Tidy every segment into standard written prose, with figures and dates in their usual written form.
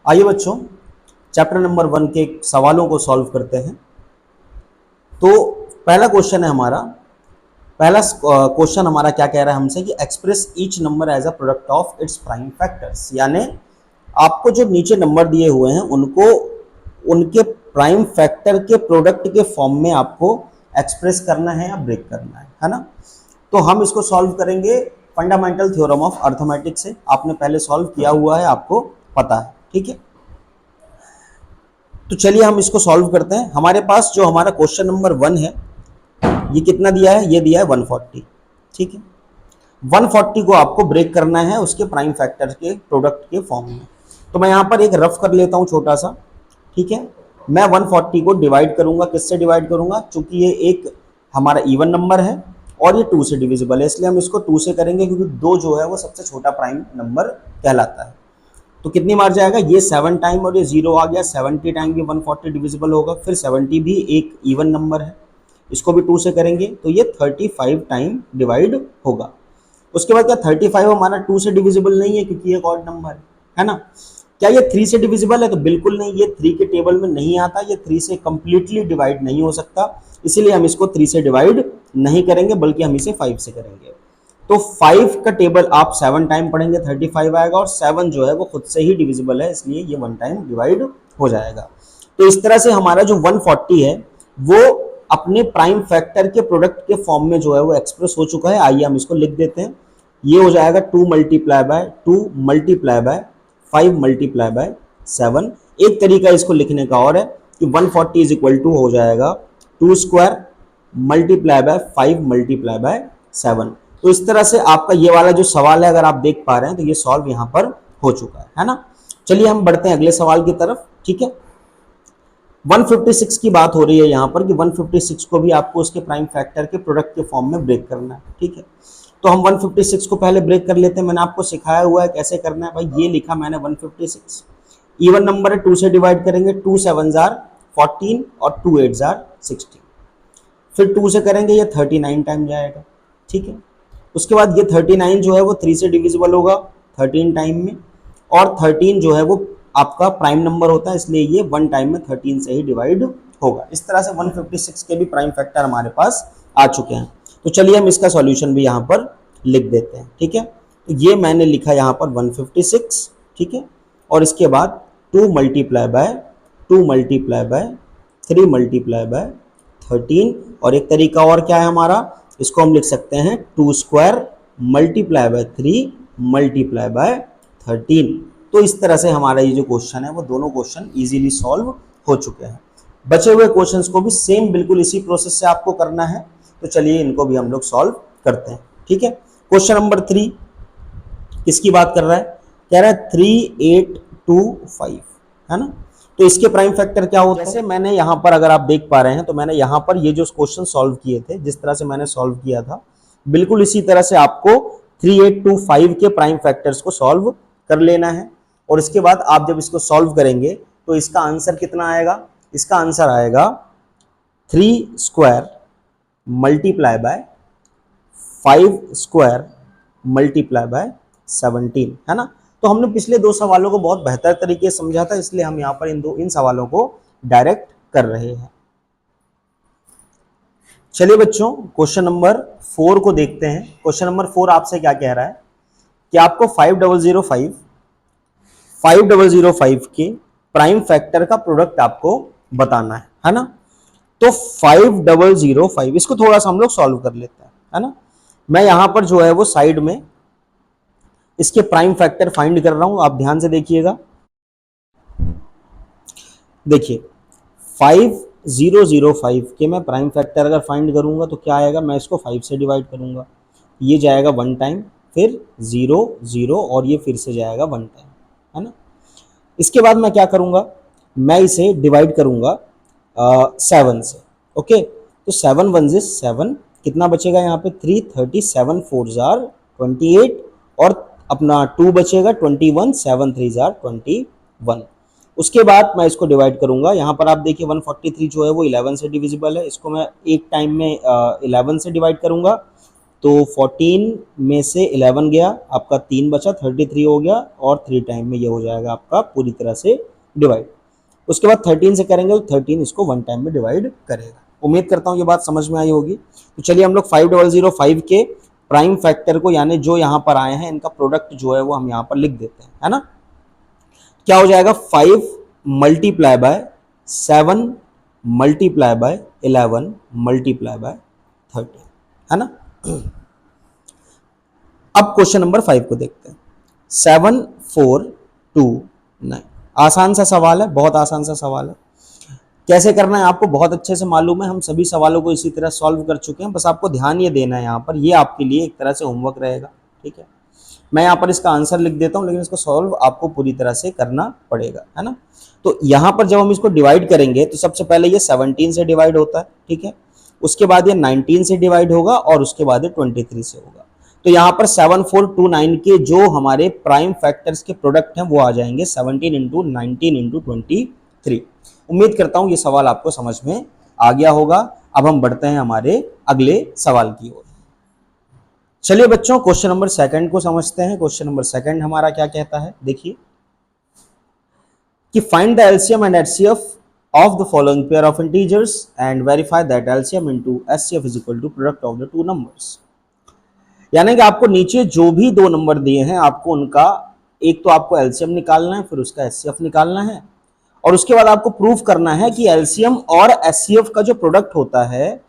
आइए बच्चों, chapter number 1 के सवालों को सॉल्व करते हैं। तो पहला क्वेश्चन है हमारा, पहला क्वेश्चन हमारा क्या कह रहा है हमसे कि express each number as a product of its prime factors. यानी आपको जो नीचे नंबर दिए हुए हैं उनको उनके प्राइम फैक्टर के प्रोडक्ट के फॉर्म में आपको एक्सप्रेस करना है या ब्रेक करना है ना। तो हम इसको सॉल्व करेंगे फंडामेंटल थ्योरम ऑफ अर्थमेटिक से। आपने पहले सॉल्व किया हुआ है, आपको पता है, ठीक है। तो चलिए हम इसको सॉल्व करते हैं। हमारे पास जो हमारा क्वेश्चन नंबर 1 है, ये कितना दिया है? ये दिया है 140, ठीक है। 140 को आपको ब्रेक करना है उसके प्राइम फैक्टर के प्रोडक्ट के फॉर्म में। तो मैं यहाँ पर एक रफ कर लेता हूँ छोटा सा, ठीक है। मैं 140 को डिवाइड करूंगा, किससे डिवाइड करूंगा? चूंकि ये एक हमारा इवन नंबर है और ये 2 से डिविजिबल है, इसलिए हम इसको 2 से करेंगे, क्योंकि 2 जो है वो सबसे छोटा प्राइम नंबर कहलाता है। तो कितनी बार जाएगा? ये 7 टाइम और ये 0 आ गया, 70 टाइम भी 140 डिविजिबल होगा। फिर 70 भी एक इवन नंबर है, इसको भी 2 से करेंगे तो ये 35 टाइम डिवाइड होगा। उसके बाद क्या 35 हमारा 2 से डिविजिबल नहीं है, क्योंकि एक ऑड नंबर है ना। क्या ये 3 से डिविजिबल है? तो बिल्कुल नहीं, ये 3 के टेबल में नहीं आता, ये 3 से कंप्लीटली डिवाइड नहीं हो सकता, इसीलिए हम इसको 3 से डिवाइड नहीं करेंगे, बल्कि हम इसे 5 से करेंगे। तो 5 का टेबल आप 7 टाइम पढ़ेंगे 35 आएगा, और 7 जो है वो खुद से ही डिविजिबल है, इसलिए ये 1 टाइम डिवाइड हो जाएगा। तो इस तरह से हमारा जो 140 है वो अपने प्राइम फैक्टर के प्रोडक्ट के फॉर्म में जो है वो एक्सप्रेस हो चुका है। आइए हम इसको लिख देते हैं। ये हो जाएगा 2 multiply by 2 multiply by 5 multiply by 7। एक तरीका इसको लिखने का और है कि 140 इज इक्वल टू हो जाएगा 2 square multiply by 5 multiply by 7। तो इस तरह से आपका ये वाला जो सवाल है, अगर आप देख पा रहे हैं, तो ये सॉल्व यहाँ पर हो चुका है ना। चलिए हम बढ़ते हैं अगले सवाल की तरफ, ठीक है। 156 की बात हो रही है यहाँ पर कि 156 को भी आपको उसके प्राइम फैक्टर के प्रोडक्ट के फॉर्म में ब्रेक करना है, ठीक है। तो हम 156 को पहले ब्रेक कर लेते हैं। मैंने आपको सिखाया हुआ है कैसे करना है भाई। ये लिखा मैंने 156 इवन नंबर है, 2 से डिवाइड करेंगे, 2 7 जार 14 और 2 8 जार 16। फिर 2 से करेंगे, ये 39 टाइम जाएगा, ठीक है। उसके बाद ये 39 जो है वो 3 से डिविजिबल होगा 13 टाइम में, और 13 जो है वो आपका प्राइम नंबर होता है, इसलिए ये 1 टाइम में 13 से ही डिवाइड होगा। इस तरह से 156 के भी प्राइम फैक्टर हमारे पास आ चुके हैं। तो चलिए हम इसका सॉल्यूशन भी यहाँ पर लिख देते हैं, ठीक है। तो ये मैंने लिखा यहाँ पर 156, ठीक है। और इसके बाद 2 multiply by 2 multiply by 3 multiply by 13। और एक तरीका और क्या है हमारा, इसको हम लिख सकते हैं 2 square multiply by 3 multiply by 13। तो इस तरह से हमारा ये जो क्वेश्चन है वो दोनों क्वेश्चन इजीली सॉल्व हो चुके हैं। बचे हुए क्वेश्चंस को भी सेम बिल्कुल इसी प्रोसेस से आपको करना है। तो चलिए इनको भी हम लोग सॉल्व करते हैं, ठीक है। क्वेश्चन नंबर 3 किसकी बात कर रहा है? कह रहा है 3825, है ना। तो इसके प्राइम फैक्टर क्या होता है? जैसे मैंने यहाँ पर, अगर आप देख पा रहे हैं, तो मैंने यहाँ पर ये जो क्वेश्चन सॉल्व किए थे, जिस तरह से मैंने सॉल्व किया था, बिल्कुल इसी तरह से आपको 3825 के प्राइम फैक्टर्स को सॉल्व कर लेना है। और इसके बाद आप जब इसको सॉल्व करेंगे तो इसका आंसर कितना आएगा? इसका आंसर आएगा 3 square multiply by 5 square multiply by 17, है ना। तो हमने पिछले 2 सवालों को बहुत बेहतर तरीके से समझा था, इसलिए हम यहाँ पर इन सवालों को डायरेक्ट कर रहे हैं। चलिए बच्चों, क्वेश्चन नंबर 4 को देखते हैं। क्वेश्चन नंबर 4 आपसे क्या कह रहा है कि आपको 5005 के प्राइम फैक्टर का प्रोडक्ट आपको बताना है ना। तो 5005 इसको थोड़ा सा हम लोग सॉल्व कर लेते हैं, है ना। मैं यहां पर जो है वो साइड में इसके प्राइम फैक्टर फाइंड कर रहा हूं, आप ध्यान से देखिएगा। देखिए 5005 के मैं प्राइम फैक्टर अगर फाइंड करूंगा तो क्या आएगा? मैं इसको 5 से डिवाइड करूंगा, ये जाएगा 1 टाइम, फिर 0 0 और ये फिर से जाएगा 1 टाइम, है ना। इसके बाद मैं क्या करूंगा? मैं इसे डिवाइड करूंगा 7 से, ओके। तो 7 1 7, कितना बचेगा यहाँ पे? 337 4 जार 28, और अपना 2 बचेगा 21 7 3 जार 21। उसके बाद मैं इसको डिवाइड करूंगा। यहाँ पर आप देखिए 143 जो है वो 11 से डिविजिबल है, इसको मैं एक टाइम में 11 से डिवाइड करूंगा। तो 14 में से 11 गया, आपका 3 बचा, 33 हो गया, और 3 टाइम में ये हो जाएगा आपका पूरी तरह से डिवाइड। उसके बाद 13 से करेंगे तो 13 इसको 1 टाइम में डिवाइड करेगा। उम्मीद करता हूँ ये बात समझ में आई होगी। तो चलिए हम लोग 5005 के प्राइम फैक्टर को, यानी जो यहाँ पर आए हैं इनका प्रोडक्ट जो है वो हम यहाँ पर लिख देते हैं, है ना। क्या हो जाएगा, 5 multiply by 7 multiply by 11 multiply by 13, है ना। अब क्वेश्चन नंबर 5 को देखते हैं। 7429, आसान सा सवाल है, बहुत आसान सा सवाल है। कैसे करना है आपको बहुत अच्छे से मालूम है, हम सभी सवालों को इसी तरह सॉल्व कर चुके हैं, बस आपको ध्यान ये देना है यहाँ पर, ये आपके लिए एक तरह से होमवर्क रहेगा, ठीक है। मैं यहाँ पर इसका आंसर लिख देता हूँ, लेकिन इसको सॉल्व आपको पूरी तरह से करना पड़ेगा, है ना। तो यहाँ पर जब हम इसको डिवाइड करेंगे तो सबसे पहले ये 17 से डिवाइड होता है, ठीक है। उसके बाद ये 19 से डिवाइड होगा, और उसके बाद ये 23 से होगा। तो यहाँ पर 7429 के जो हमारे प्राइम फैक्टर्स के प्रोडक्ट हैं वो आ जाएंगे 17 इंटू 19 इंटू 23। उम्मीद करता हूँ ये सवाल आपको समझ में आ गया होगा। अब हम बढ़ते हैं हमारे अगले सवाल की ओर। चलिए बच्चों, क्वेश्चन नंबर 2 को समझते हैं। क्वेश्चन नंबर 2 हमारा क्या कहता है, देखिए कि find the LCM and HCF of the following pair of integers and verify that LCM into SCF is equal to product of the two numbers। यानी कि आपको नीचे जो भी दो नंबर दिए हैं आपको उनका एक तो आपको LCM निकालना है, फिर उसका SCF निकालना है, और उसके बाद आपको प्रूफ करना है कि LCM और SCF का जो प्रोडक्ट होता है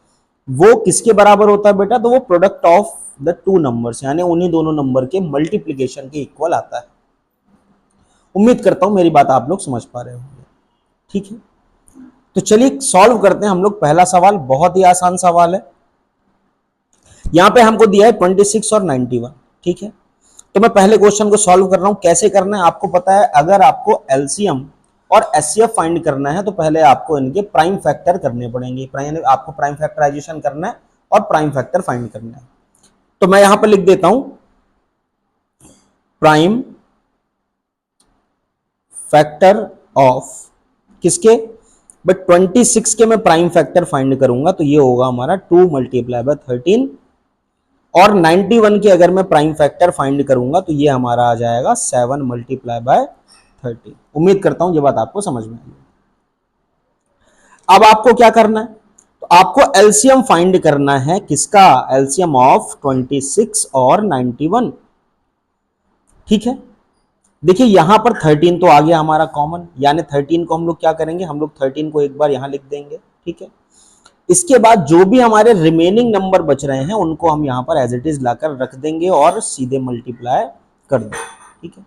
वो किसके बराबर होता है बेटा, तो वो product of the two numbers, यानी उन्हीं दोनों नंबर के मल्टीप्लीकेशन के इक्वल आता है। उम्मीद करता हूं मेरी बात आप लोग समझ पा रहे होंगे, ठीक है। तो चलिए सॉल्व करते हैं हम लोग पहला सवाल, बहुत ही आसान सवाल है। यहां पे हमको दिया है 26 और 91, ठीक है। तो मैं पहले क्वेश्चन को सॉल्व कर रहा हूं, कैसे करना है आपको पता है। अगर आपको एलसीएम और एचसीएफ फाइंड करना है तो पहले आपको इनके प्राइम फैक्टर करने पड़ेंगे, आपको प्राइम फैक्टराइजेशन करना है और प्राइम फैक्टर फाइंड करना है। तो मैं यहां पर लिख देता हूं प्राइम फैक्टर ऑफ किसके, बट 26 के मैं प्राइम फैक्टर फाइंड करूंगा तो ये होगा हमारा 2 मल्टीप्लाई बाय 13, और 91 के अगर मैं प्राइम फैक्टर फाइंड करूंगा तो ये हमारा आ जाएगा 7 मल्टीप्लाई बाय 13। उम्मीद करता हूं ये बात आपको समझ में आई। अब आपको क्या करना है, तो आपको एलसीएम फाइंड करना है, किसका, एलसीएम ऑफ 26 और 91, ठीक है। देखिए यहां पर 13 तो आ गया हमारा कॉमन, यानी 13 को हम लोग क्या करेंगे, हम लोग 13 को एक बार यहां लिख देंगे, ठीक है। इसके बाद जो भी हमारे रिमेनिंग नंबर बच रहे हैं उनको हम यहां पर एज इट इज लाकर रख देंगे और सीधे मल्टीप्लाई कर देंगे, ठीक है।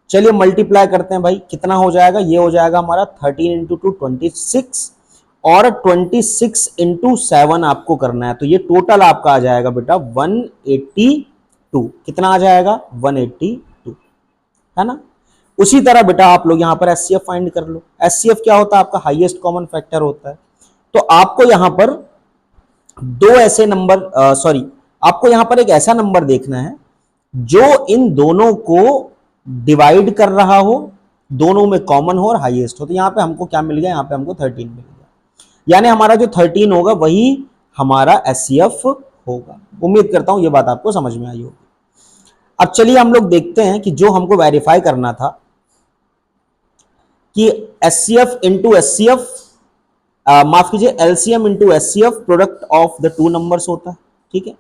चलिए मल्टीप्लाई करते हैं भाई, कितना हो जाएगा, ये हो जाएगा हमारा 13 इंटू 2 26, और 26 इंटू 7 आपको करना है, तो ये टोटल आपका आ जाएगा बेटा 182। कितना आ जाएगा, 182, है ना। उसी तरह बेटा आप लोग यहां पर एचसीएफ फाइंड कर लो। एचसीएफ क्या होता है, आपका हाईएस्ट कॉमन फैक्टर होता है। तो आपको यहां पर दो ऐसे नंबर आपको यहां पर एक ऐसा नंबर देखना है जो इन दोनों को डिवाइड कर रहा हो, दोनों में कॉमन हो और हाईएस्ट हो। तो यहां पे हमको क्या मिल गया, यहां पे हमको 13 मिल गया, यानी हमारा जो 13 होगा वही हमारा एचसीएफ होगा। उम्मीद करता हूं ये बात आपको समझ में आई होगी। अब चलिए हम लोग देखते हैं कि जो हमको वेरीफाई करना था कि एचसीएफ इंटू एचसीएफ, माफ कीजिए LCM into HCF product of the two numbers होता है, ठीक है।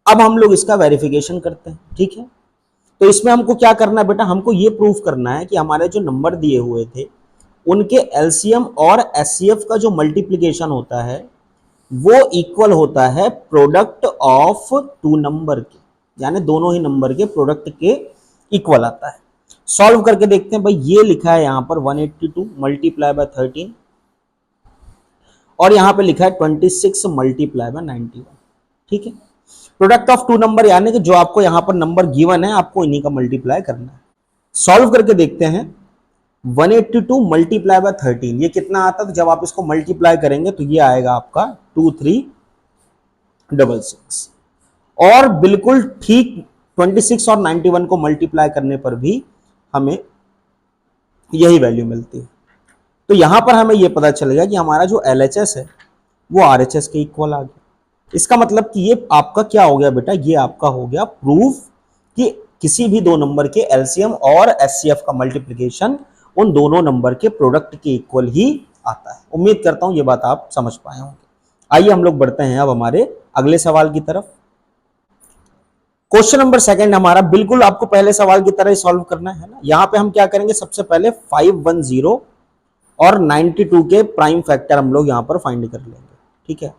अब हम लोग इसका वेरिफिकेशन करते हैं, ठीक है। तो इसमें हमको क्या करना है बेटा, हमको ये प्रूफ करना है कि हमारे जो नंबर दिए हुए थे उनके एलसीएम और एचसीएफ का जो मल्टीप्लिकेशन होता है वो इक्वल होता है प्रोडक्ट ऑफ टू नंबर के, यानी दोनों ही नंबर के प्रोडक्ट के इक्वल आता है। सॉल्व करके देखते हैं भाई, ये लिखा है यहां पर 182 मल्टीप्लाई बाय 13, और यहां पे लिखा है 26 मल्टीप्लाई बाय 91, ठीक है। प्रोडक्ट ऑफ टू नंबर यानी कि जो आपको यहां पर नंबर गिवन है आपको इन्हीं का मल्टीप्लाई करना है। सॉल्व करके देखते हैं, 182 मल्टीप्लाई बाय 13 ये कितना आता है, तो जब आप इसको मल्टीप्लाई करेंगे तो ये आएगा आपका 2366, और बिल्कुल ठीक 26 और 91 को मल्टीप्लाई करने पर भी हमें यही वैल्यू मिलती है। तो यहां पर हमें यह पता चल गया कि हमारा जो LHS है वो RHS के इक्वल आ गया। इसका मतलब कि ये आपका क्या हो गया बेटा, ये आपका हो गया प्रूफ कि किसी भी दो नंबर के LCM और SCF का मल्टीप्लिकेशन उन दोनों नंबर के प्रोडक्ट के इक्वल ही आता है। उम्मीद करता हूं ये बात आप समझ पाए होंगे। आइए हम लोग बढ़ते हैं अब हमारे अगले सवाल की तरफ। क्वेश्चन नंबर सेकंड हमारा बिल्कुल आपको पहले सवाल की तरह ही सॉल्व करना है ना। यहां पे हम क्या करेंगे, सबसे पहले 510 और 92 के प्राइम फैक्टर हम लोग यहां पर फाइंड कर लेंगे। ठीक है,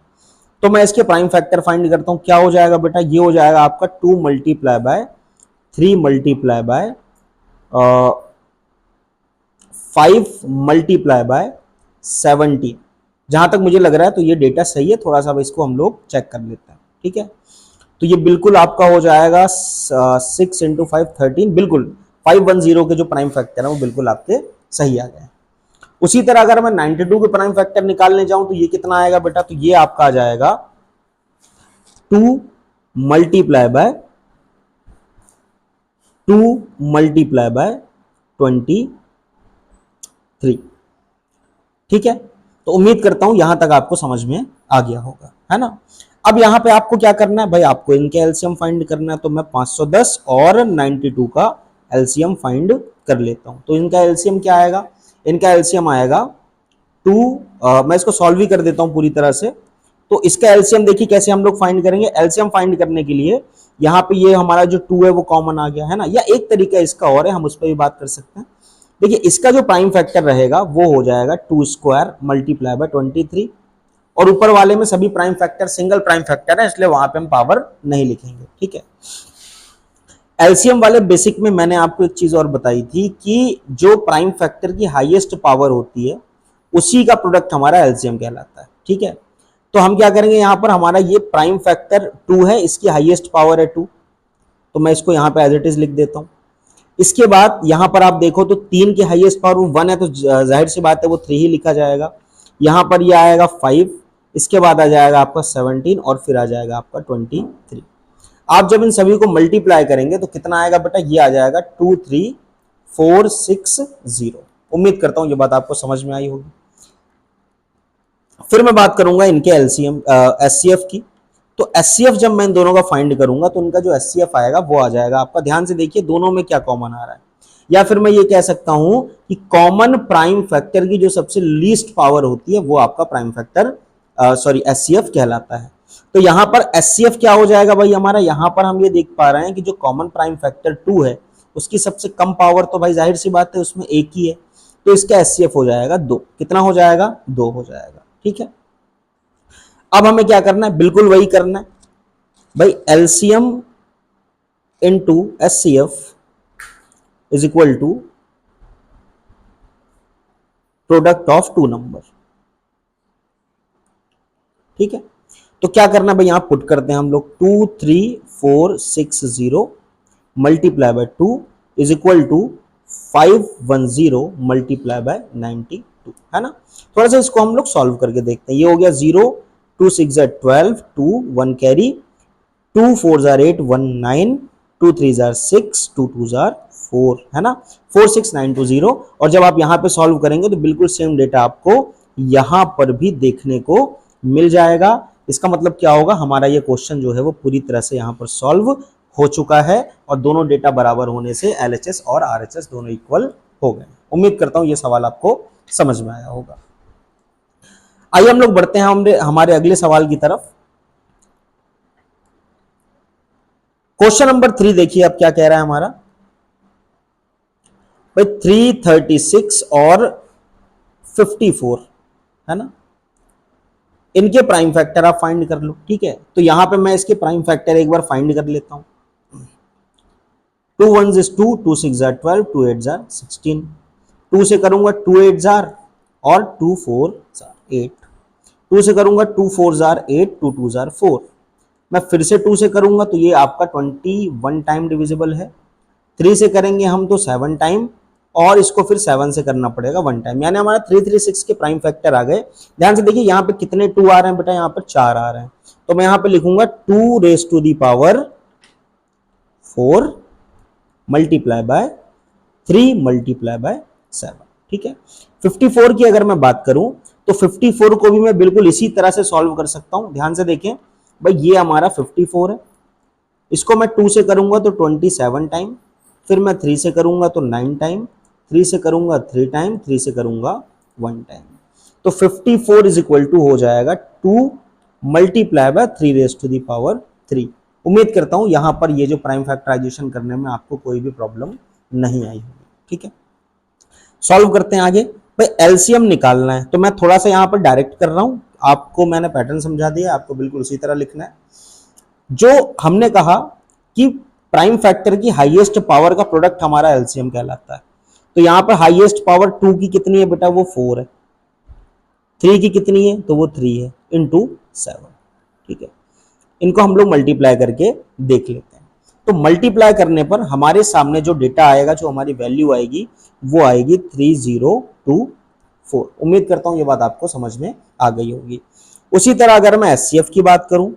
तो मैं इसके प्राइम फैक्टर फाइंड करता हूं। क्या हो जाएगा बेटा, ये हो जाएगा आपका 2 multiply by 3 multiply by 5 multiply by 17। जहां तक मुझे लग रहा है तो ये डेटा सही है, थोड़ा सा इसको हम लोग चेक कर लेते हैं। ठीक है, तो ये बिल्कुल आपका हो जाएगा 6 इंटू 5 13। बिल्कुल 510 के जो प्राइम फैक्टर है वो बिल्कुल आपके सही आ गए। उसी तरह अगर मैं 92 के प्राइम फैक्टर निकालने जाऊं तो ये कितना आएगा बेटा, तो ये आपका आ जाएगा 2 मल्टीप्लाई बाय 2 मल्टीप्लाई बाय 23। ठीक है, तो उम्मीद करता हूं यहां तक आपको समझ में आ गया होगा, है ना। अब यहां पे आपको क्या करना है भाई, आपको इनके एलसीएम फाइंड करना है। तो मैं 510 और 92 का एलसीएम फाइंड कर लेता हूं। तो इनका एलसीएम क्या आएगा, इनका एलसीएम आएगा 2। मैं इसको सॉल्व ही कर देता हूं पूरी तरह से। तो इसका एलसीएम देखिए कैसे हम लोग फाइंड करेंगे। एलसीएम फाइंड करने के लिए यहाँ पे ये हमारा जो 2 है वो कॉमन आ गया है ना, या एक तरीका इसका और है, हम उस पर भी बात कर सकते हैं। देखिए इसका जो प्राइम फैक्टर रहेगा वो हो जाएगा 2 स्क्वायर मल्टीप्लाई बाय 23, और ऊपर वाले में सभी prime factor single prime factor है, इसलिए वहां पे हम पावर नहीं लिखेंगे। ठीक है, एलसीएम वाले बेसिक में मैंने आपको एक चीज और बताई थी कि जो प्राइम फैक्टर की हाईएस्ट पावर होती है उसी का प्रोडक्ट हमारा एलसीएम कहलाता है। ठीक है, तो हम क्या करेंगे, यहां पर हमारा ये प्राइम फैक्टर 2 है, इसकी हाईएस्ट पावर है 2, तो मैं इसको यहां पे एज इट इज लिख देता हूं। इसके बाद यहां पर आप देखो तो 3 की हाईएस्ट पावर 1 है, तो जाहिर सी बात है वो 3 ही लिखा जाएगा। यहां पर ये आएगा 5, इसके बाद आ जाएगा आपका 17 और फिर आ जाएगा आपका 23। आप जब इन सभी को मल्टीप्लाई करेंगे तो कितना आएगा बेटा, ये आ जाएगा 23460। उम्मीद करता हूं ये बात आपको समझ में आई होगी। फिर मैं बात करूंगा इनके एलसीएम एचसीएफ की। तो एचसीएफ जब मैं इन दोनों का फाइंड करूंगा तो इनका जो एचसीएफ आएगा वो आ जाएगा आपका, ध्यान से देखिए दोनों में क्या कॉमन आ रहा है, या फिर मैं ये कह सकता हूं कि कॉमन प्राइम फैक्टर की जो सबसे लीस्ट पावर होती है वो आपका प्राइम फैक्टर सॉरी एचसीएफ कहलाता है। तो यहां पर एचसीएफ क्या हो जाएगा भाई हमारा, यहां पर हम ये देख पा रहे हैं कि जो कॉमन प्राइम फैक्टर 2 है उसकी सबसे कम पावर तो भाई जाहिर सी बात है उसमें एक ही है, तो इसका एचसीएफ हो जाएगा 2। कितना हो जाएगा, 2 हो जाएगा। ठीक है, अब हमें क्या करना है, बिल्कुल वही करना है भाई, LCM into HCF is equal to product of 2 number. ठीक है, तो क्या करना है भाई, यहां पुट करते हैं हम लोग 23460 multiply by 2 is equal to 510 multiply by 92, है ना। थोड़ा सा इसको हम लोग सॉल्व करके देखते हैं। ये हो गया 0, 2 6 12, 2 1 कैरी, 2 4 8 1 9, 2 3 6, 2 2 4, है ना, 46920। और जब आप यहां पे सॉल्व करेंगे तो बिल्कुल सेम डेटा आपको यहां पर भी देखने को मिल जाएगा। इसका मतलब क्या होगा, हमारा ये क्वेश्चन जो है वो पूरी तरह से यहां पर सॉल्व हो चुका है, और दोनों डेटा बराबर होने से एलएचएस और आरएचएस दोनों इक्वल हो गए। उम्मीद करता हूं ये सवाल आपको समझ में आया होगा। आइए हम लोग बढ़ते हैं हमारे अगले सवाल की तरफ। क्वेश्चन नंबर 3 देखिए अब क्या कह रहा है हमारा भाई, 336 और 54, है ना, इनके प्राइम फैक्टर आप फाइंड कर लो। ठीक है, तो यहां पे मैं इसके प्राइम फैक्टर एक बार फाइंड कर लेता हूं। 2 1 is 2, 2 6 are 12, 2 8 are 16। 2 से करूंगा 2 8 are और 2 4 are 8। 2 से करूंगा 2 4 are 8, 2 2 are 4। मैं फिर से 2 से करूंगा तो ये आपका 21 टाइम डिविजिबल है। 3 से करेंगे हम तो 7 टाइम, और इसको फिर 7 से करना पड़ेगा 1 टाइम, यानी हमारा 336 के प्राइम फैक्टर आ गए। ध्यान से देखिए यहाँ पे कितने 2 आ रहे हैं बेटा, यहाँ पर 4 आ रहे हैं, तो मैं यहाँ पे लिखूंगा 2 raise to the power 4 multiply by 3 multiply by 7। ठीक है, 54 की अगर मैं बात करूं तो 54 को भी मैं बिल्कुल इसी तरह से सॉल्व कर सकता हूं। ध्यान से देखें भाई, ये हमारा 54 है, इसको मैं 2 से करूंगा तो 27 टाइम, फिर मैं 3 से करूंगा तो 9 टाइम, 3 से करूंगा 3 टाइम, 3 से करूंगा 1 टाइम। तो 54 इज इक्वल टू हो जाएगा 2 multiply by 3 raise to the power 3। उम्मीद करता हूं यहां पर ये जो प्राइम फैक्टराइजेशन करने में आपको कोई भी प्रॉब्लम नहीं आई होगी। ठीक है, सॉल्व करते हैं आगे। भाई एलसीएम निकालना है तो मैं थोड़ा सा यहां पर डायरेक्ट कर रहा हूं, आपको मैंने पैटर्न समझा दिया, आपको बिल्कुल उसी तरह लिखना है। जो हमने कहा कि प्राइम फैक्टर की हाईएस्ट पावर का प्रोडक्ट हमारा एलसीएम कहलाता है, तो यहां पर हाईएस्ट पावर 2 की कितनी है बेटा, वो 4 है, 3 की कितनी है तो वो 3 है, इनटू 7। ठीक है, इनको हम लोग मल्टीप्लाई करके देख लेते हैं। तो मल्टीप्लाई करने पर हमारे सामने जो डेटा आएगा, जो हमारी वैल्यू आएगी, वो आएगी 3024। उम्मीद करता हूं ये बात आपको समझ में आ गई होगी। उसी तरह अगर मैं एचसीएफ की बात करूं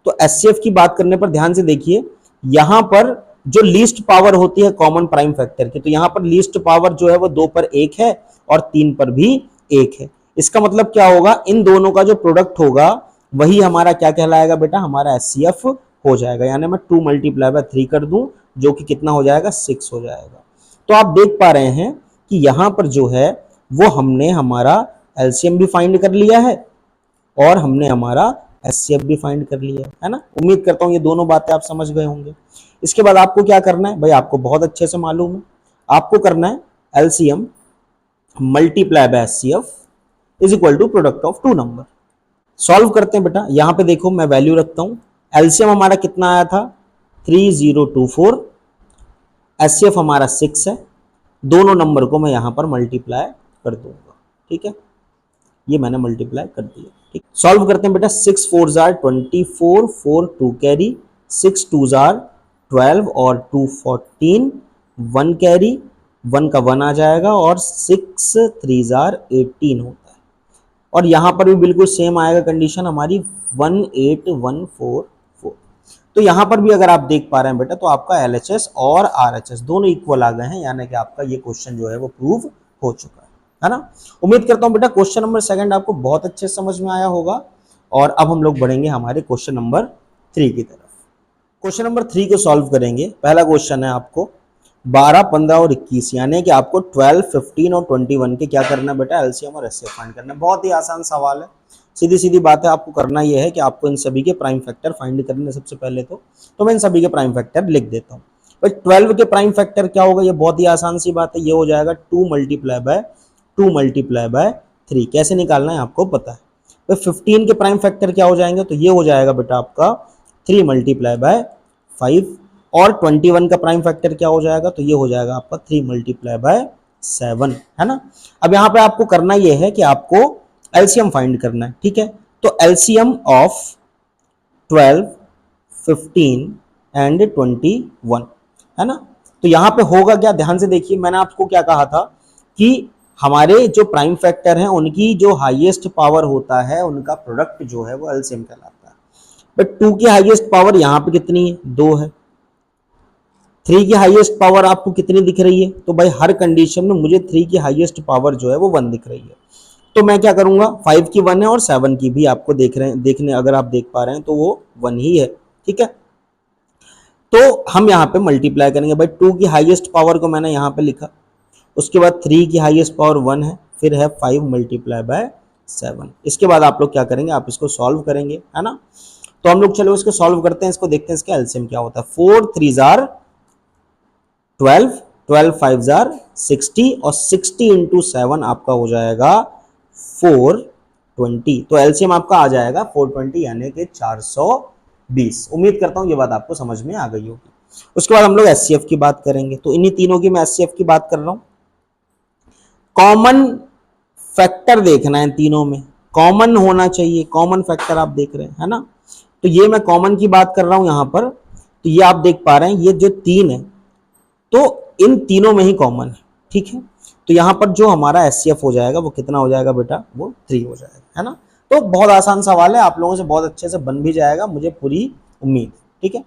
तो एचसीएफ की बात करने पर ध्यान से देखिए, यहां पर जो लीस्ट पावर होती है कॉमन प्राइम फैक्टर की, तो यहां पर लीस्ट पावर जो है वो 2 पर 1 है और 3 पर भी 1 है। इसका मतलब क्या होगा, इन दोनों का जो प्रोडक्ट होगा वही हमारा क्या कहलाएगा बेटा, हमारा एचसीएफ हो जाएगा। यानी मैं 2 मल्टीप्लाई बाय 3 कर दूं जो कि कितना हो जाएगा, 6 हो जाएगा। तो आप देख पा रहे हैं कि यहां पर जो है वो हमने हमारा एलसीएम भी फाइंड कर लिया है और हमने हमारा एचसीएफ भी फाइंड कर लिया है ना। उम्मीद करता हूं ये दोनों बातें आप समझ गए होंगे। इसके बाद आपको क्या करना है भाई, आपको बहुत अच्छे से मालूम है, आपको करना है LCM multiply by HCF is equal to product of 2 number. Solve करते हैं बेटा। यहां पे देखो मैं वैल्यू रखता हूं, एलसीएम हमारा कितना आया था 3024, एचसीएफ हमारा 6 है, दोनों नंबर को मैं यहां पर मल्टीप्लाई कर दूंगा। ठीक है, ये मैंने मल्टीप्लाई कर दिया। ठीक, सॉल्व करते हैं बेटा। 6 4 जार 24, 4 2 कैरी, 6 2 जार 12 और 2 14, 1 कैरी, 1 का 1 आ जाएगा और 6 3 जार 18 होता है। और यहां पर भी बिल्कुल सेम आएगा कंडीशन हमारी 18144। तो यहां पर भी अगर आप देख पा रहे हैं बेटा, तो आपका एलएचएस और आरएचएस दोनों इक्वल आ गए हैं, यानी कि आपका ये क्वेश्चन जो है वो प्रूव हो चुका है ना। उम्मीद करता हूं बेटा क्वेश्चन नंबर 2 आपको बहुत अच्छे समझ में आया होगा। और अब हम लोग बढ़ेंगे हमारे क्वेश्चन नंबर 3 की तरफ। क्वेश्चन नंबर 3 को सॉल्व करेंगे। पहला क्वेश्चन है आपको 12 15 और 21, यानी कि आपको 12 15 और 21 के क्या करना है बेटा, एलसीएम और एचसीएफ फाइंड करना है। बहुत ही आसान सवाल है, सीधी सीधी बात है। आपको करना यह है कि आपको इन सभी के प्राइम फैक्टर फाइंड करने सबसे पहले। तो मैं इन सभी के प्राइम फैक्टर लिख देता हूँ। भाई 12 के प्राइम फैक्टर क्या होगा, ये बहुत ही आसान सी बात है, ये हो जाएगा 2 मल्टीप्लाई बाय 3। कैसे निकालना है आपको पता है। भाई 15 के प्राइम फैक्टर क्या हो जाएंगे, तो ये हो जाएगा बेटा आपका 3 मल्टीप्लाई बाय 5। और 21 का प्राइम फैक्टर क्या हो जाएगा, तो ये हो जाएगा आपका 3 मल्टीप्लाई बाय 7, है ना। अब यहाँ पे आपको करना ये है कि आपको एलसीएम फाइंड करना है। ठीक है, तो एलसीएम ऑफ 12 15 एंड 21, है ना। तो यहां पे होगा क्या, ध्यान से देखिए, मैंने आपको क्या कहा था कि हमारे जो प्राइम फैक्टर हैं उनकी जो हाईएस्ट पावर होता है उनका प्रोडक्ट जो है वो एलसीएम कहलाता है। बट 2 की हाईएस्ट पावर यहां पे कितनी है, 2 है। 3 की हाईएस्ट पावर आपको कितनी दिख रही है, तो भाई हर कंडीशन में मुझे 3 की हाईएस्ट पावर जो है वो 1 दिख रही है। तो मैं क्या करूंगा, 5 की 1 है और 7 की भी आपको देखने अगर आप देख पा रहे हैं तो वो 1 ही है। ठीक है, तो हम यहाँ पे मल्टीप्लाई करेंगे। भाई 2 की हाईएस्ट पावर को मैंने यहाँ पे लिखा, उसके बाद 3 की हाईएस्ट पावर 1 है, फिर है 5 मल्टीप्लाई बाय 7। इसके बाद आप लोग क्या करेंगे, आप इसको सॉल्व करेंगे, है ना। तो हम लोग चलो इसको सॉल्व करते हैं, इसको देखते हैं इसका एलसीएम क्या होता है। 4 3 जार 12, 12 5 जार 60 और 60 इंटू 7 आपका हो जाएगा 420। तो एलसीएम आपका आ जाएगा 420 यानी कि 420। उम्मीद करता हूं ये बात आपको समझ में आ गई होगी। उसके बाद हम लोग एचसीएफ की बात करेंगे। तो इन्हीं तीनों की मैं एचसीएफ की बात कर रहा हूं। कॉमन फैक्टर देखना है, तीनों में कॉमन होना चाहिए, कॉमन फैक्टर आप देख रहे हैं, है ना। तो ये मैं कॉमन की बात कर रहा हूं यहां पर। तो ये आप देख पा रहे हैं, ये जो 3 है तो इन तीनों में ही कॉमन है। ठीक है, तो यहां पर जो हमारा एचसीएफ हो जाएगा वो कितना हो जाएगा बेटा, वो 3 हो जाएगा, है ना। तो बहुत आसान सवाल है, आप लोगों से बहुत अच्छे से बन भी जाएगा, मुझे पूरी उम्मीद। ठीक है,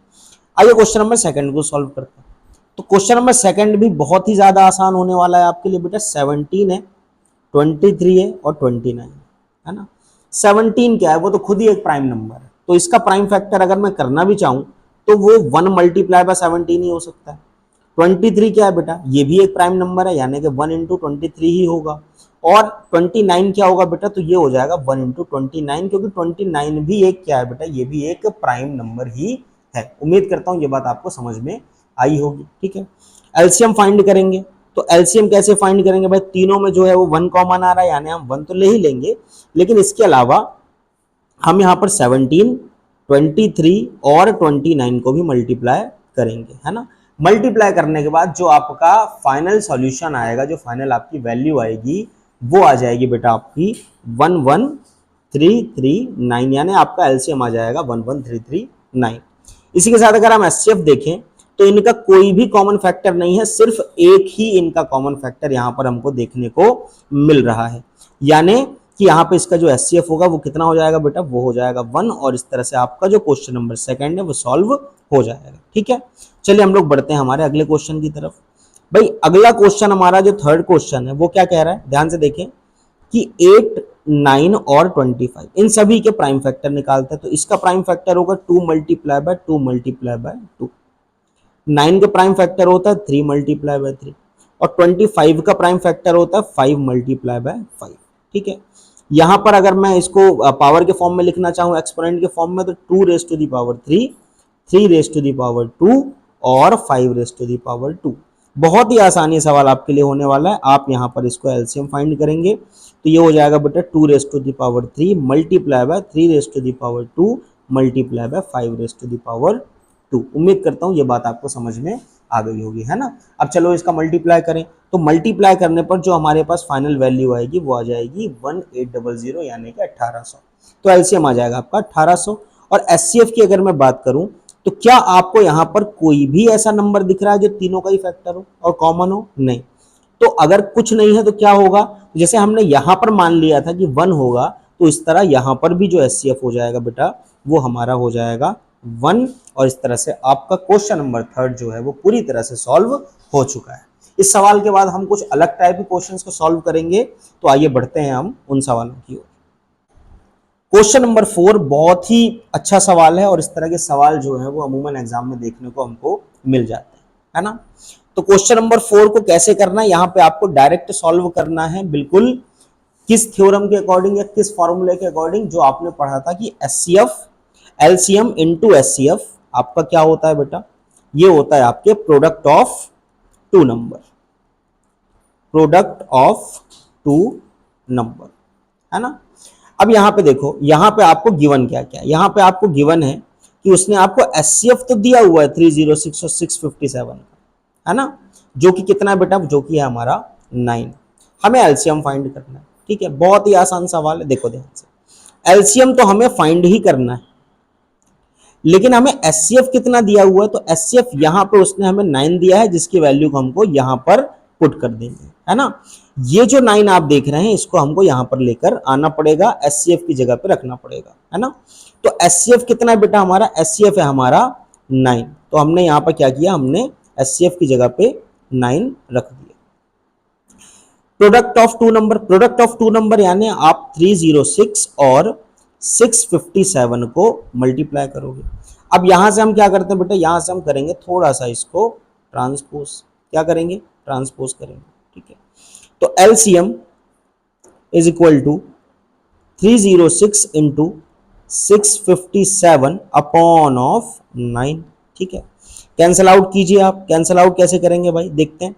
आइए क्वेश्चन नंबर 2 को सॉल्व करते हैं। तो क्वेश्चन नंबर 2 भी बहुत ही ज्यादा आसान होने वाला है आपके लिए बेटा। 17 है 23 है और 29 है ना। 17 क्या है, वो तो खुद ही एक प्राइम नंबर है, तो इसका प्राइम फैक्टर अगर मैं करना भी चाहूं तो वो 1 मल्टीप्लाई बाय 17 ही हो सकता है। 23 क्या है बेटा, ये भी एक प्राइम नंबर है, यानी कि 1 इंटू 23 ही होगा। और 29 क्या होगा बेटा, तो ये हो जाएगा 1 इंटू 29, क्योंकि 29 भी एक क्या है बेटा, ये भी एक प्राइम नंबर ही है। उम्मीद करता हूं ये बात आपको समझ में आई होगी, ठीक है। एलसीएम फाइंड करेंगे, तो एलसीएम कैसे फाइंड करेंगे भाई, तीनों में जो है वो 1 कॉमन आ रहा है, यानी हम 1 तो ले ही लेंगे, लेकिन इसके अलावा हम यहाँ पर 17, 23 और 29 को भी मल्टीप्लाई करेंगे, है ना। मल्टीप्लाई करने के बाद जो आपका फाइनल सॉल्यूशन आएगा, जो फाइनल आपकी वैल्यू आएगी, वो आ जाएगी बेटा आपकी 11339, यानी आपका एलसीएम आ जाएगा 11339। इसी के साथ अगर हम एचसीएफ देखें तो इनका कोई भी कॉमन फैक्टर नहीं है, सिर्फ एक ही इनका कॉमन फैक्टर यहां पर हमको देखने को मिल रहा है, यानी कि यहाँ पे इसका जो एचसीएफ होगा वो कितना हो जाएगा बेटा, वो हो जाएगा 1, और इस तरह से आपका जो क्वेश्चन नंबर सेकंड है वो सॉल्व हो जाएगा, ठीक है। चलिए हम लोग बढ़ते हैं हमारे अगले क्वेश्चन की तरफ। भाई अगला क्वेश्चन हमारा जो थर्ड क्वेश्चन है वो क्या कह रहा है, ध्यान से देखें कि 8, 9 और 25 इन सभी के प्राइम फैक्टर निकालते हैं, तो इसका प्राइम फैक्टर होगा 2 मल्टीप्लाई बाय 2 मल्टीप्लाई बाय 2। 9 का प्राइम फैक्टर होता है 3 मल्टीप्लाई बाय 3, और 25 का प्राइम फैक्टर होता है 5 मल्टीप्लाई बाय 5, ठीक है। यहां पर अगर मैं इसको पावर के फॉर्म में लिखना चाहूं, एक्सपोनेंट के फॉर्म में, तो 2 raise to the power 3, 3 raise to the power 2 और 5 रेज टू दी पावर 2। बहुत ही आसानी सवाल आपके लिए होने वाला है, आप यहां पर इसको एलसीएम फाइंड करेंगे तो ये हो जाएगा बेटा 2 raise to the power 3 multiply by 3 raise to the power 2 multiply by 5 raise to the power 2। उम्मीद करता हूं ये बात आपको समझ में आ गई होगी, है ना। अब चलो इसका मल्टीप्लाई करें, तो मल्टीप्लाई करने पर जो हमारे पास फाइनल वैल्यू आएगी वो आ जाएगी 1800, यानी कि 1800। तो एलसीएम आ जाएगा आपका 1800। और एचसीएफ की अगर मैं बात करूं तो क्या आपको यहां पर कोई भी ऐसा नंबर दिख रहा है जो तीनों का ही फैक्टर हो और कॉमन हो, नहीं। तो अगर कुछ नहीं है तो क्या होगा, जैसे हमने यहां पर मान लिया था कि 1 होगा, तो इस तरह यहां पर भी जो एचसीएफ हो जाएगा बेटा वो हमारा हो जाएगा 1, और इस तरह से आपका क्वेश्चन नंबर थर्ड जो है वो पूरी तरह से सॉल्व हो चुका है। इस सवाल के बाद हम कुछ अलग टाइप के क्वेश्चंस को सॉल्व करेंगे, तो आइए बढ़ते हैं हम उन सवालों की ओर। क्वेश्चन नंबर 4 बहुत ही अच्छा सवाल है, और इस तरह के सवाल जो है वो अमूमन एग्जाम में देखने को हमको मिल जाते हैं, है ना। तो क्वेश्चन नंबर 4 को कैसे करना है, यहाँ पे आपको डायरेक्ट सॉल्व करना है, बिल्कुल किस थ्योरम के अकॉर्डिंग या किस फॉर्मूले के अकॉर्डिंग जो आपने पढ़ा था कि एचसीएफ एलसीएम इनटू एचसीएफ आपका क्या होता है बेटा, ये होता है आपके product of two number, product of two number, है ना। अब यहां पे देखो, यहां पे आपको गिवन क्या क्या है, यहां पे आपको गिवन है कि उसने आपको एचसीएफ तो दिया हुआ है 306 और 657 का, है ना, जो कि कितना है बेटा, जो कि है हमारा 9। हमें एलसीएम फाइंड करना है, ठीक है। बहुत ही आसान सवाल है, देखो ध्यान से, एलसीएम तो हमें फाइंड ही करना है, लेकिन हमें एचसीएफ कितना दिया हुआ है, तो एचसीएफ यहां पे उसने हमें 9 दिया है, जिसकी वैल्यू को हमको यहां पर पुट कर देंगे, है ना। ये जो 9 आप देख रहे हैं इसको हमको यहां पर लेकर आना पड़ेगा, एचसीएफ की जगह पे रखना पड़ेगा, है ना। तो एचसीएफ कितना है बेटा हमारा, एचसीएफ है हमारा 9, तो हमने यहां पर क्या किया, हमने एचसीएफ की जगह पे 9 रख दिया। Product of two number, product of two number यानी आप 306 और 657 को मल्टीप्लाई करोगे। अब यहां से हम क्या करते हैं बेटा, यहां से हम करेंगे थोड़ा सा इसको ट्रांसपोज, क्या करेंगे, ट्रांसपोज करेंगे, ठीक है। तो LCM is equal to 306 into 657 upon of 9, ठीक है। कैंसल आउट कीजिए आप, कैंसल आउट कैसे करेंगे भाई, देखते हैं।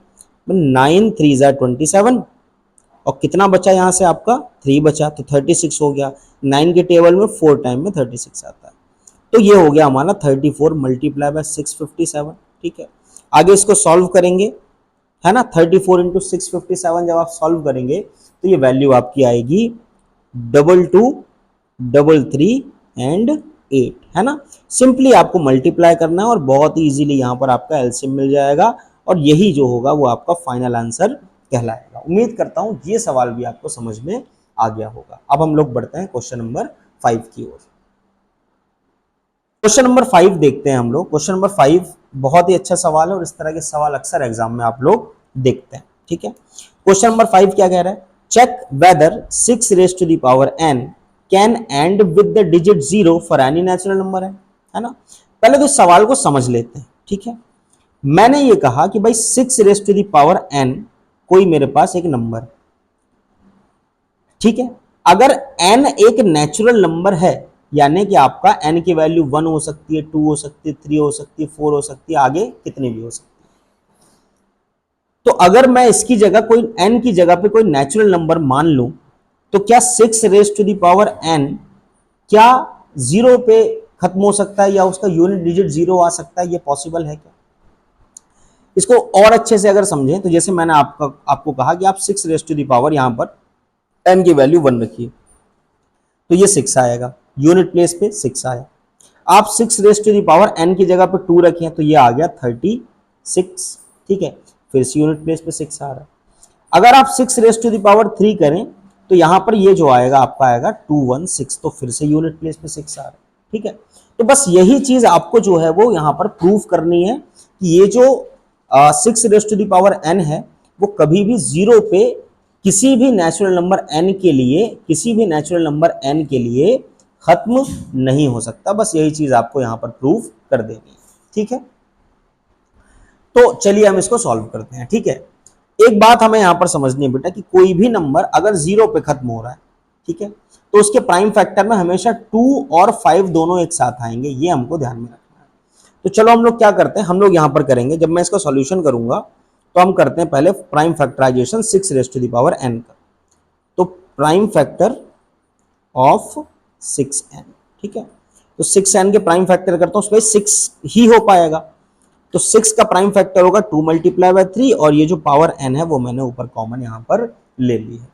9 3 ज़ा 27, और कितना बचा यहाँ से आपका 3 बचा, तो 36 हो गया। 9 के टेबल में 4 टाइम में 36 आता है, तो ये हो गया हमारा 34 मल्टीप्लाई बाय 657, ठीक है। आगे इसको सॉल्व करेंगे, है ना। 34 इंटू 657 जब आप सॉल्व करेंगे तो ये वैल्यू आपकी आएगी 2233 एंड 8, है ना। सिंपली आपको मल्टीप्लाई करना है और बहुत ही इजीली यहाँ पर आपका एलसीएम मिल जाएगा, और यही जो होगा वो आपका फाइनल आंसर कहलाएगा। उम्मीद करता हूं ये सवाल भी आपको समझ में आ गया होगा। अब हम लोग बढ़ते हैं क्वेश्चन नंबर 5 की ओर। क्वेश्चन नंबर 5 देखते हैं हम लोग। क्वेश्चन नंबर 5 बहुत ही अच्छा सवाल है, और इस तरह के सवाल अक्सर एग्जाम में आप लोग देखते हैं, ठीक है। क्वेश्चन नंबर 5 क्या कह रहा है, check whether 6 raised to the power n can end with the digit 0 for any natural number है ना। पहले तो सवाल को समझ लेते हैं, ठीक है। मैंने ये कहा कि भाई 6 raise to the power n कोई मेरे पास एक नंबर, ठीक है। अगर n एक नेचुरल नंबर है, यानी कि आपका n की वैल्यू 1 हो सकती है, 2 हो सकती है, 3 हो सकती है, 4 हो सकती है, आगे कितनी भी हो सकती है। तो अगर मैं इसकी जगह कोई n की जगह पे कोई नेचुरल नंबर मान लूं, तो क्या 6 raise to the power n क्या 0 पे खत्म हो सकता है या उसका यूनिट डिजिट 0 आ सकता है? ये पॉसिबल है क्या? इसको और अच्छे से अगर समझें तो जैसे मैंने आपको कहा कि आप 6 रेस्ट टू द पावर यहां पर n की वैल्यू 1 रखिए, तो ये 6 आएगा, यूनिट प्लेस पे 6 आया। आप 6 raise to the power n की जगह पे 2 रखें तो ये आ गया 36, ठीक है। फिर से यूनिट प्लेस पे 6 आ रहा है। अगर आप 6 रेस्ट टू द पावर 3 करें तो यहां पर ये जो आएगा आपका आएगा 216, तो फिर से यूनिट प्लेस पे 6 आ रहा है, ठीक है। तो बस यही चीज आपको जो है वो यहां पर प्रूफ करनी है कि ये जो 6 raise to the power n है वो कभी भी 0 पे किसी भी नेचुरल नंबर n के लिए, किसी भी नेचुरल नंबर n के लिए खत्म नहीं हो सकता। बस यही चीज आपको यहां पर प्रूफ कर देनी है, ठीक है। तो चलिए हम इसको सॉल्व करते हैं, ठीक है। एक बात हमें यहां पर समझनी है बेटा कि कोई भी नंबर अगर 0 पे खत्म हो रहा है, ठीक है, तो उसके प्राइम फैक्टर में हमेशा 2 और 5 दोनों एक साथ आएंगे, ये हमको ध्यान में रखना है। तो चलो हम लोग क्या करते हैं, हम लोग यहां पर करेंगे, जब मैं इसका सॉल्यूशन करूंगा तो हम करते हैं पहले prime factorization 6 raise to the power n का। तो प्राइम फैक्टर ऑफ 6n, ठीक है। तो 6n के प्राइम फैक्टर करता हूं, उसमें 6 ही हो पाएगा, तो 6 का प्राइम फैक्टर होगा 2 मल्टीप्लाई बाय 3, और ये जो पावर n है वो मैंने ऊपर कॉमन यहां पर ले ली है।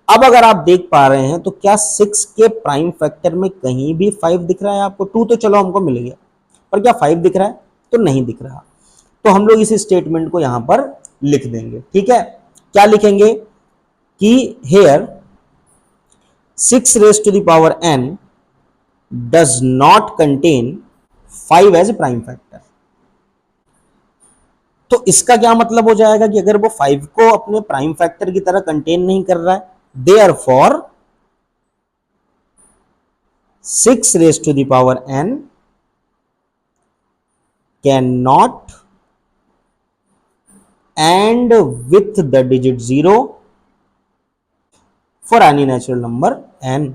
अब अगर आप देख पा रहे हैं तो क्या 6 के प्राइम फैक्टर में कहीं भी 5 दिख रहा है आपको? 2 तो चलो हमको मिल गया, पर क्या 5 दिख रहा है? तो नहीं दिख रहा। तो हम लोग इस स्टेटमेंट को यहां पर लिख देंगे, ठीक है। क्या लिखेंगे कि here 6 raise to the power n does not contain 5 as prime factor. तो इसका क्या मतलब हो जाएगा कि अगर वो 5 को अपने प्राइम फैक्टर की तरह कंटेन नहीं कर रहा है, therefore 6 raise to the power n can not end with the digit 0 for any natural number n।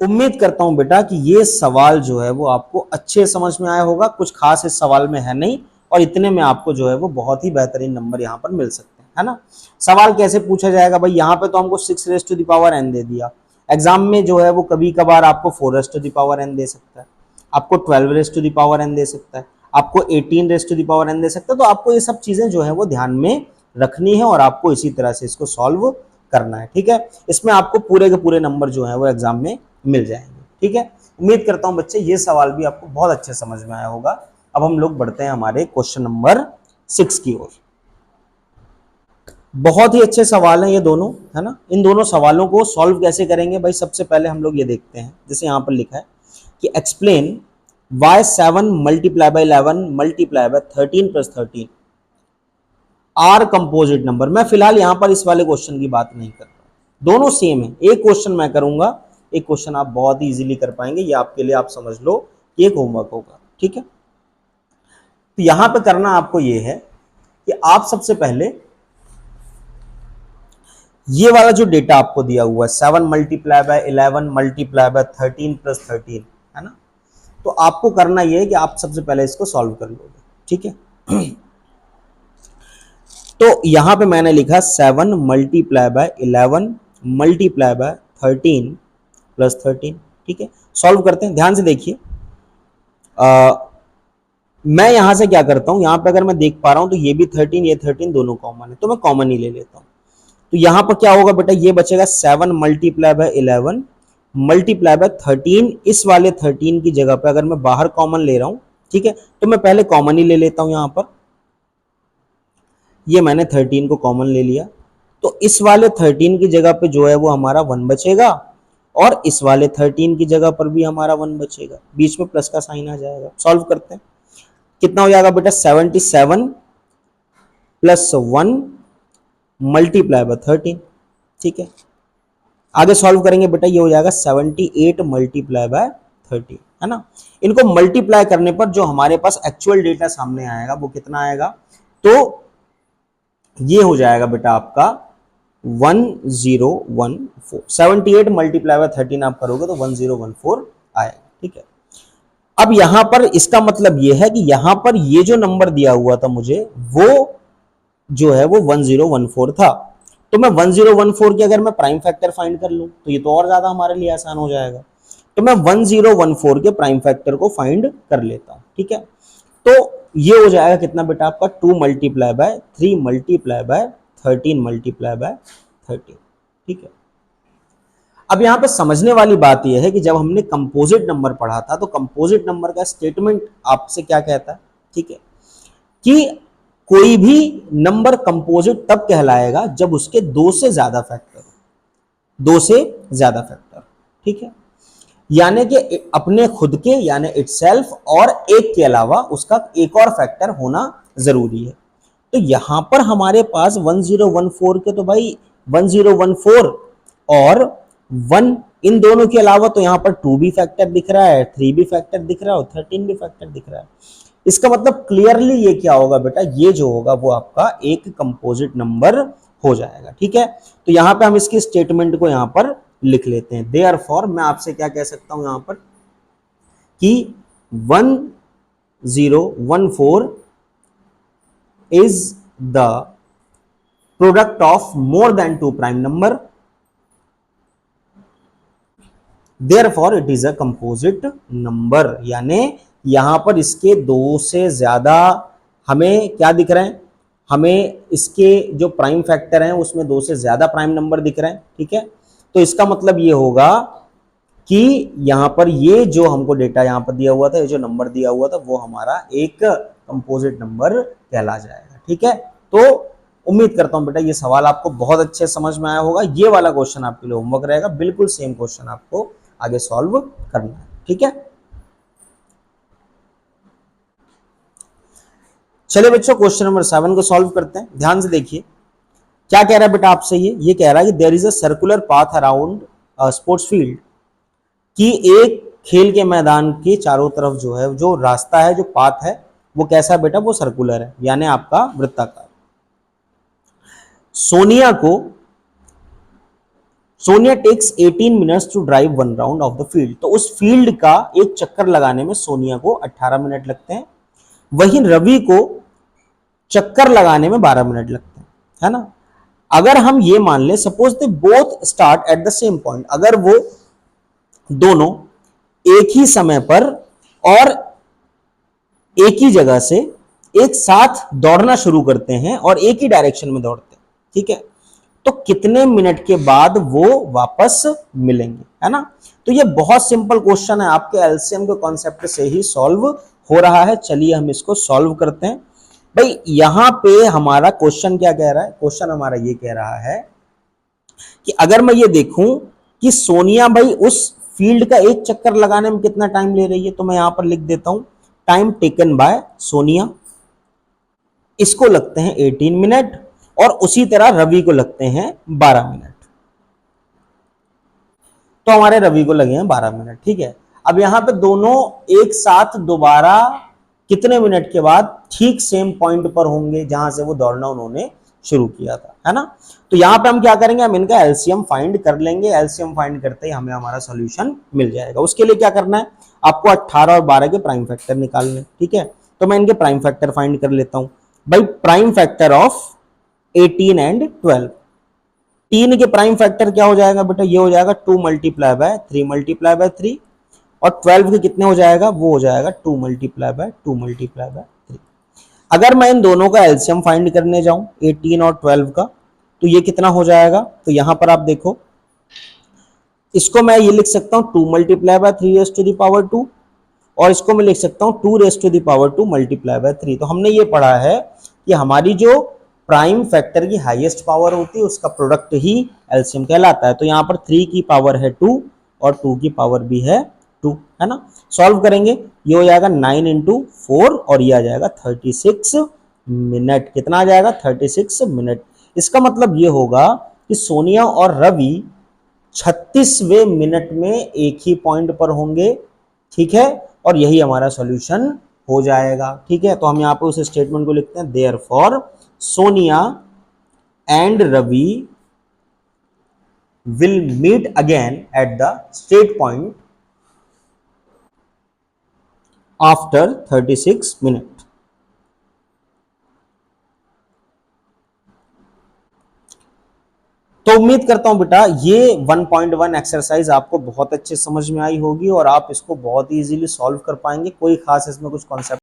उम्मीद करता हूं बेटा कि ये सवाल जो है वो आपको अच्छे समझ में आया होगा। कुछ खास इस सवाल में है नहीं, और इतने में आपको जो है वो बहुत ही बेहतरीन नंबर यहां पर मिल सकते हैं, है ना। सवाल कैसे पूछा जाएगा भाई, यहां पे तो हमको 6 raise to the power n दे दिया। एग्जाम में जो है वो कभी कभार आपको 4 raise to the power n दे सकता है, आपको 12 raise to the power n दे सकता है, आपको 18 raise to the power n दे सकता है। तो आपको ये सब चीजें जो है वो ध्यान में रखनी है और आपको इसी तरह से इसको सॉल्व करना है, ठीक है। इसमें आपको पूरे के पूरे नंबर जो है वो एग्जाम में मिल जाएंगे, ठीक है। उम्मीद करता हूं बच्चे ये सवाल भी आपको बहुत अच्छे समझ में आया होगा। अब हम लोग बढ़ते हैं हमारे क्वेश्चन नंबर 6 की ओर। बहुत ही अच्छे सवाल हैं ये दोनों, है ना। इन दोनों सवालों को सॉल्व कैसे करेंगे भाई, सबसे पहले हम लोग ये देखते हैं, जैसे यहां पर लिखा है कि explain why 7 multiply by 11 multiply by 13 plus 13 are composite number. मैं फिलहाल यहां पर इस वाले क्वेश्चन की बात नहीं कर रहा, दोनों सेम है। एक क्वेश्चन मैं करूंगा, एक क्वेश्चन आप बहुत ही इजीली कर पाएंगे, ये आपके लिए आप समझ लो कि एक होमवर्क होगा, ठीक है। तो यहां पे करना आपको ये है कि आप सबसे पहले ये वाला जो डेटा आपको दिया हुआ है 7 multiply by 11 multiply by 13 plus 13, है ना। तो आपको करना ये है कि आप सबसे पहले इसको सॉल्व कर लोगे, ठीक है। तो यहां पे मैंने लिखा 7 multiply by 11 multiply by 13 plus 13, ठीक है। सॉल्व करते हैं, ध्यान से देखिए। मैं यहां से क्या करता हूं, यहां पे अगर मैं देख पा रहा हूं तो ये भी 13 ये 13 दोनों कॉमन है, तो मैं कॉमन ही ले लेता हूं। तो यहां पर क्या होगा बेटा, ये बचेगा 7 मल्टीप्लाई बाय 11 मल्टीप्लाई बाय 13। इस वाले 13 की जगह पे अगर मैं बाहर कॉमन ले रहा हूं, ठीक है, तो मैं पहले कॉमन ही ले लेता हूं। यहां पर ये मैंने 13 को कॉमन ले लिया, तो इस वाले 13 की जगह पे जो है वो हमारा 1 बचेगा, और इस वाले 13 की जगह पर भी हमारा 1 बचेगा, बीच में प्लस का साइन आ जाएगा। सॉल्व करते हैं, कितना हो जाएगा बेटा 77 प्लस 1 मल्टीप्लाई बाय 13, ठीक है। आगे सॉल्व करेंगे बेटा, ये हो जाएगा 78 मल्टीप्लाई बाय 30, है ना। इनको मल्टीप्लाई करने पर जो हमारे पास एक्चुअल डेटा सामने आएगा वो कितना आएगा, तो ये हो जाएगा बेटा आपका 1014। 78 मल्टीप्लाई बाय 13 आप करोगे तो 1014 आएगा, ठीक है। अब यहां पर इसका मतलब ये है कि यहां पर ये जो नंबर दिया हुआ था मुझे, वो जो है वो 1014 था। तो मैं 1014 की अगर मैं प्राइम फैक्टर फाइंड कर लूं तो ये तो और ज्यादा हमारे लिए आसान हो जाएगा। तो मैं 1014 के प्राइम फैक्टर को फाइंड कर लेता हूं, ठीक है। तो ये हो जाएगा कितना बेटा आपका 2 multiply by 3 multiply by 13 multiply by 13, ठीक है। अब यहां पे समझने वाली बात यह है कि जब हमने कंपोजिट नंबर पढ़ा था तो कंपोजिट नंबर का स्टेटमेंट आपसे क्या कहता है, ठीक है, कि कोई भी नंबर कंपोजिट तब कहलाएगा जब उसके 2 से ज्यादा फैक्टर हो, 2 से ज्यादा फैक्टर, ठीक है। यानी कि अपने खुद के यानी इटसेल्फ और एक के अलावा उसका एक और फैक्टर होना जरूरी है। तो यहां पर हमारे पास 1014 के तो भाई 1014 और 1 इन दोनों के अलावा तो यहां पर 2 भी फैक्टर दिख रहा है, 3 भी फैक्टर दिख रहा है और 13 भी फैक्टर दिख रहा है। इसका मतलब क्लियरली ये क्या होगा बेटा, ये जो होगा वो आपका एक कंपोजिट नंबर हो जाएगा, ठीक है। तो यहां पे हम इसकी स्टेटमेंट को यहां पर लिख लेते हैं। देयरफॉर मैं आपसे क्या कह सकता हूं यहां पर कि 1014 is the product of more than 2 prime number, therefore it is a composite number। यानी यहां पर इसके 2 से ज्यादा हमें क्या दिख रहे हैं, हमें इसके जो प्राइम फैक्टर हैं उसमें 2 से ज्यादा प्राइम नंबर दिख रहे हैं, ठीक है। तो इसका मतलब ये होगा कि यहां पर ये जो हमको डेटा यहां पर दिया हुआ था, ये जो नंबर दिया हुआ था वो हमारा एक कंपोजिट नंबर कहला जाएगा, ठीक है। तो उम्मीद करता हूं बेटा ये सवाल आपको बहुत अच्छे समझ में आया होगा। ये वाला क्वेश्चन आपके लिए होमवर्क रहेगा, बिल्कुल सेम क्वेश्चन आपको आगे सॉल्व करना है, ठीक है। चलिए बच्चों क्वेश्चन नंबर 7 को सॉल्व करते हैं। ध्यान से देखिए क्या कह रहा है बेटा आपसे, ये कह रहा है कि there is a circular path around sports field, कि एक खेल के मैदान के चारों तरफ जो है जो रास्ता है, जो पाथ है वो कैसा है बेटा, वो सर्कुलर है यानी आपका वृत्ताकार। Sonia takes 18 minutes to drive 1 round of the field. तो उस फील्ड का एक चक्कर लगाने में सोनिया को 18 मिनट लगते हैं, वहीं रवि को चक्कर लगाने में 12 मिनट लगते हैं, है ना। अगर हम ये मान लें suppose they both start at the same point, अगर वो दोनों एक ही समय पर और एक ही जगह से एक साथ दौड़ना शुरू करते हैं और एक ही डायरेक्शन में दौड़ते हैं, ठीक है, तो कितने मिनट के बाद वो वापस मिलेंगे, है ना। तो ये बहुत सिंपल क्वेश्चन है, आपके एलसीएम के कॉन्सेप्ट से ही सॉल्व हो रहा है। चलिए हम इसको सॉल्व करते हैं। भाई यहां पे हमारा क्वेश्चन क्या कह रहा है, क्वेश्चन हमारा ये कह रहा है कि अगर मैं ये देखूं कि सोनिया भाई उस फील्ड का एक चक्कर लगाने में कितना टाइम ले रही है, तो मैं यहां पर लिख देता हूं टाइम टेकन बाय सोनिया, इसको लगते हैं 18 मिनट और उसी तरह रवि को लगते हैं 12 मिनट। तो हमारे रवि को लगे हैं 12 मिनट, ठीक है। अब यहां पे दोनों एक साथ दोबारा कितने मिनट के बाद ठीक सेम पॉइंट पर होंगे जहां से वो दौड़ना उन्होंने शुरू किया था, है ना। तो यहां पे हम क्या करेंगे, हम इनका एलसीएम फाइंड कर लेंगे। एलसीएम फाइंड करते ही हमें हमारा सॉल्यूशन मिल जाएगा। उसके लिए क्या करना है, आपको 18 और 12 के प्राइम फैक्टर निकालने, ठीक है। तो मैं इनके प्राइम फैक्टर फाइंड कर लेता हूं। भाई प्राइम फैक्टर ऑफ 18 एंड 12, 3 के प्राइम फैक्टर क्या हो जाएगा बेटा, ये हो जाएगा 2 मल्टीप्लाई बाय 3 मल्टीप्लाई बाय 3, और 12 के कितने हो जाएगा, वो हो जाएगा 2 मल्टीप्लाई बाय 2 मल्टीप्लाई बाय 3। अगर मैं इन दोनों का एलसीएम फाइंड करने जाऊं 18 और 12 का, तो ये कितना हो जाएगा, तो यहां पर आप देखो इसको मैं ये लिख सकता हूं 2 multiply by 3 raise to the power 2, और इसको मैं लिख सकता हूं 2 raise to the power 2 multiply by 3। तो हमने ये पढ़ा है कि हमारी जो प्राइम फैक्टर की हाईएस्ट पावर होती है उसका प्रोडक्ट ही एलसीएम कहलाता है। तो यहां पर 3 की पावर है 2 और 2 की पावर भी है 2, है ना। सॉल्व करेंगे, ये हो जाएगा 9 इंटू 4 और ये आ जाएगा 36 मिनट। कितना आ जाएगा? 36 मिनट। इसका मतलब ये होगा कि सोनिया और रवि 36वें मिनट में एक ही पॉइंट पर होंगे, ठीक है, और यही हमारा सॉल्यूशन हो जाएगा, ठीक है। तो हम यहाँ पे उस स्टेटमेंट को लिखते हैं, therefore Sonia and Ravi will meet again at the state point after 36 minutes। तो उम्मीद करता हूं बेटा ये 1.1 एक्सरसाइज आपको बहुत अच्छे समझ में आई होगी और आप इसको बहुत इजीली सॉल्व कर पाएंगे। कोई खास इसमें कुछ कॉन्सेप्ट